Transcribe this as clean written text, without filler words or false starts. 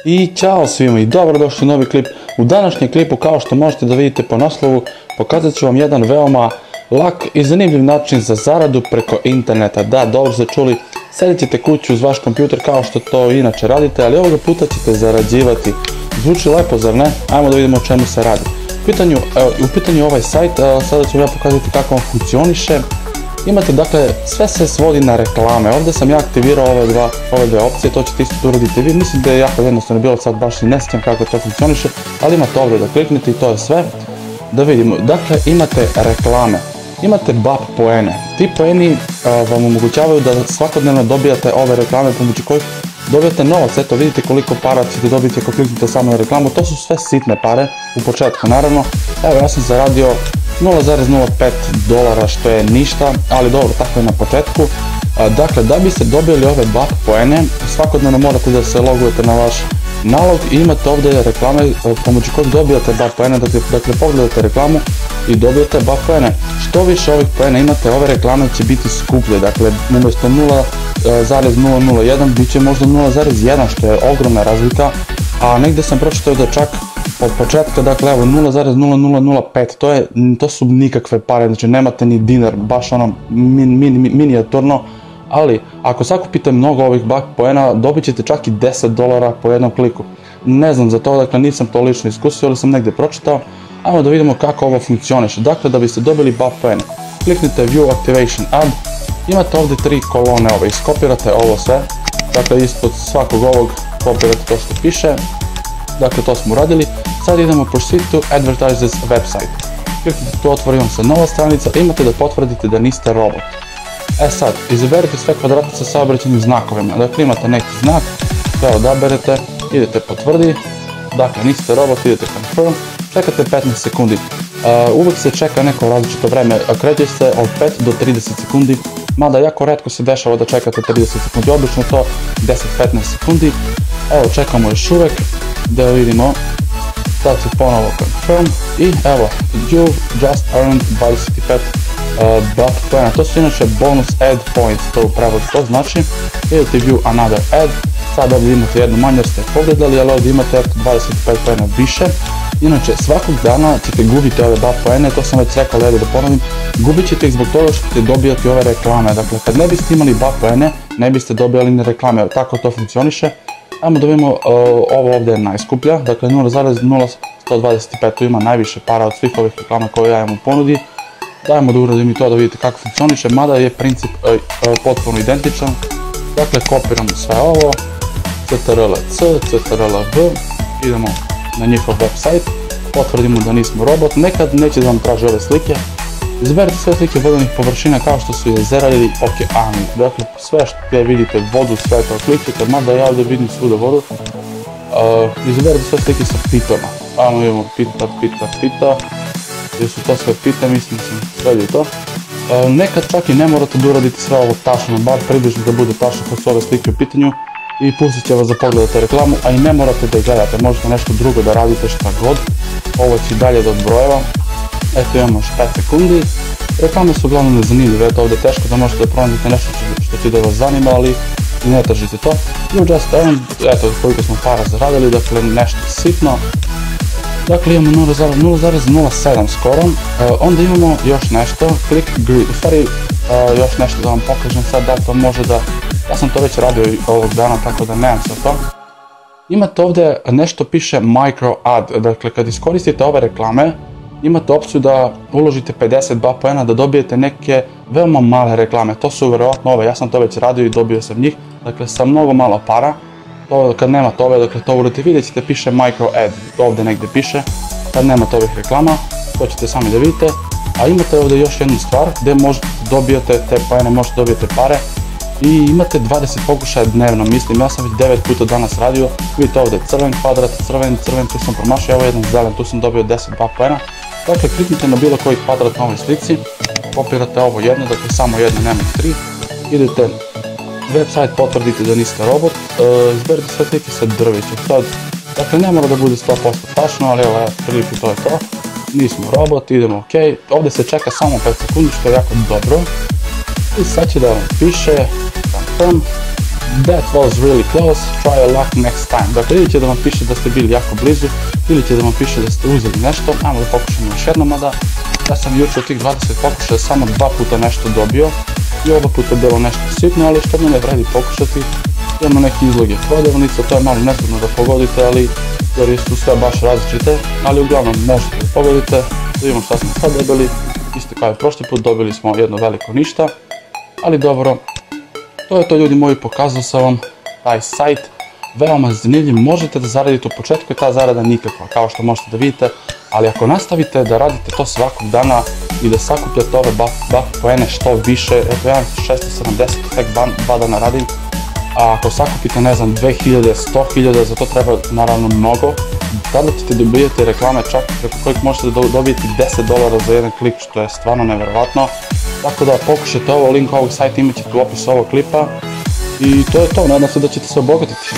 I ćao svima i dobrodošli u novi klip. U današnjem klipu, kao što možete da vidite po naslovu, pokazat ću vam jedan veoma lak i zanimljiv način za zaradu preko interneta. Da, dobro ste čuli, sedit ćete kući uz vaš kompjuter kao što to inače radite, ali ovoga puta ćete zarađivati. Zvuči lepo, zar ne? Ajmo da vidimo o čemu se radi. U pitanju je ovaj sajt, sada ću vam ja pokazati kako on funkcioniše. Imate, dakle, sve se svodi na reklame. Ovdje sam ja aktivirao ove dve opcije, to ćete isto uraditi vi. Mislim da je jako jednostavno bilo, sad baš i ne sjećam kako to funkcioniše, ali imate ovdje da kliknete i to je sve. Da vidimo, dakle, imate reklame, imate BAP poene. Ti poeni vam omogućavaju da svakodnevno dobijate ove reklame pomoću kojih dobijate novac. Eto, vidite koliko para ćete dobiti ako kliknete samo na reklamu. To su sve sitne pare u početku, naravno. Evo, ja sam zaradio $0,05, što je ništa, ali dobro, tako je na početku. Dakle, da biste dobili ove BAP poene, svakodnevno morate da se logujete na vaš nalog i imate ovdje reklame pomoću kojeg dobijate BAP poene. Dakle, pogledate reklamu i dobijete BAP poene. Što više ovih poena imate, ove reklame će biti skuplje. Dakle, umjesto 0,001 bit će možda 0,1, što je ogromna razlika. A negdje sam pročitao da čak od početka, dakle, evo 0,0005, to su nikakve pare, znači nemate ni dinar, baš ono minijaturno, ali ako sakupite mnogo ovih BAP poena, dobit ćete čak i $10 po jednom kliku. Ne znam za to, dakle, nisam to lično iskusio, ali sam negdje pročitao. Ajmo da vidimo kako ovo funkcioniše. Dakle, da biste dobili BAP poene, kliknite View Activation Ad, imate ovdje 3 kolone ove, iskopirate ovo sve, dakle, ispod svakog ovog kopirate to što piše. Dakle, to smo uradili. Sad idemo Proceed to Advertises website. Kliknite tu, otvori vam se nova stranica, imate da potvrdite da niste robot. Sad, izaberite sve kvadrate sa saobraćajnim znakovima. Dakle, imate neki znak, sve odaberete, idete potvrdi, dakle, niste robot, idete confirm, čekate 15 sekundi. Uvijek se čeka neko različito vreme, kreće se od 5 do 30 sekundi, mada jako retko se dešava da čekate 30 sekundi, obično to 10-15 sekundi. Evo, čekamo još uvijek, da vidimo, sad se ponovo confirm i evo, you just earned 25 BAP poena. To su inače bonus ad points, to u prevodu to znači. Idete view another ad, sad ovdje imate jednu manje jer ste pogledali, ali ovdje imate 25 poena više. Inače, svakog dana ćete gubiti ove BAP poene, to sam već rekao, da ponovim, gubit ćete ih zbog toga što ćete dobijati ove reklame. Dakle, kad ne biste imali BAP poene, ne biste dobijali ni reklame, tako to funkcioniše. Ajmo da vidimo, ovo ovdje je najskuplja, dakle 0,0125, tu ima najviše para od svih ovih reklama koje ja imam u ponudi. Dajmo da uradim i to da vidite kako funkcioniše, mada je princip potpuno identičan. Dakle, kopiramo sve ovo, CTRL-C, CTRL-V, idemo na njihov website, potvrdimo da nismo robot, nekad neće da vam traži ove slike. Izaberite sve slike vodenih površina kao što su jezera ili okeani. Dakle, sve što vidite vodu, sve to klikite, mada ja ovdje vidim svuda vodu. Izaberite sve slike sa pitama. Ajmo imamo pita. Jer su to sve pite, mislim sam sredio to. Nekad čak i ne morate da uradite sve ovo tačno, bar približno da bude tačno kad su ove slike u pitanju. I pustit će vas da pogledate reklamu, a i ne morate da gledate, možete nešto drugo da radite, šta god. Ovo će i dalje da odbrojeva. Eto, imamo još 5 sekundi. Reklame su uglavnom nezanimljive, eto ovdje je teško da možete da pronađete nešto što će da vas zanima, ali ne tražite to. You just earned, eto koliko smo para zaradili, dakle nešto sitno. Dakle, imamo 0,07 skoro. Onda imamo još nešto, click grid, u stvari još nešto da vam pokažem sad, da to može da, ja sam to već radio ovog dana, tako da nemam sad to. Imate ovdje nešto piše micro ad, dakle kad iskoristite ove reklame, imate opciju da uložite 50 BAP poena da dobijete neke veoma male reklame. To su vjerovatno ove, ja sam to već radio i dobio sam njih, dakle sa mnogo malo para. Kad nemate ove, dakle to uradite, vidjet ćete piše micro ad, ovdje negdje piše, kad nemate ovih reklama, to ćete sami da vidite. A imate ovdje još jednu stvar gdje možete dobijete te poene, možete dobijete pare i imate 20 pokušaja dnevno, mislim, ja sam već 9 puta danas radio. Vidite ovdje crven kvadrat, crven, tu sam promašio, evo jedan zelen, tu sam dobio 10 BAP poena. Dakle, kliknite na bilo koji kvadrat na ovoj slici, kopirate ovo jedno, dakle samo jedno, nema 3, idete website, potvrdite da niste robot, izberite sve slike sa drvećem. Sad, dakle, ne mora da bude 100% tačno, ali evo, prilike to je to. Nismo robot, idemo ok, ovdje se čeka samo 5 sekundi, što je jako dobro. I sad će da vam piše confirm, That was really close, try your luck next time. Dakle, ili će da vam piše da ste bili jako blizu, ili će da vam piše da ste uzeli nešto, ajmo da pokušamo još jednom, mada ja sam juče od tih 20 pokušaja samo 2 puta nešto dobio i oba puta je bilo nešto sitno, ali što mi ne vredi pokušati. Imamo neki izloge prodavnica, to je malo netrudno da pogodite, ali jer su sve baš različite, ali uglavnom možete da pogodite. Da vidimo šta smo sad dobili, isto kao i prošli put, dobili smo jedno veliko ništa, ali dobro. To je to, ljudi moji, pokazao sam vam taj sajt, veoma zanimljiv, možete da zaradite, u početku je ta zarada nikakva, kao što možete da vidite, ali ako nastavite da radite to svakog dana i da sakupljate ove buff poene što više, eto ja 670, tek 2 dana radim, a ako sakupite, ne znam, 2000, 100.000, za to treba naravno mnogo, tada ćete dobijati reklame čak preko kojih možete dobijeti $10 za jedan klik, što je stvarno nevjerovatno. Tako da pokušajte ovo, link ovog sajta imat ćete u opisu ovog klipa i to je to, nadam se da ćete se obogatiti.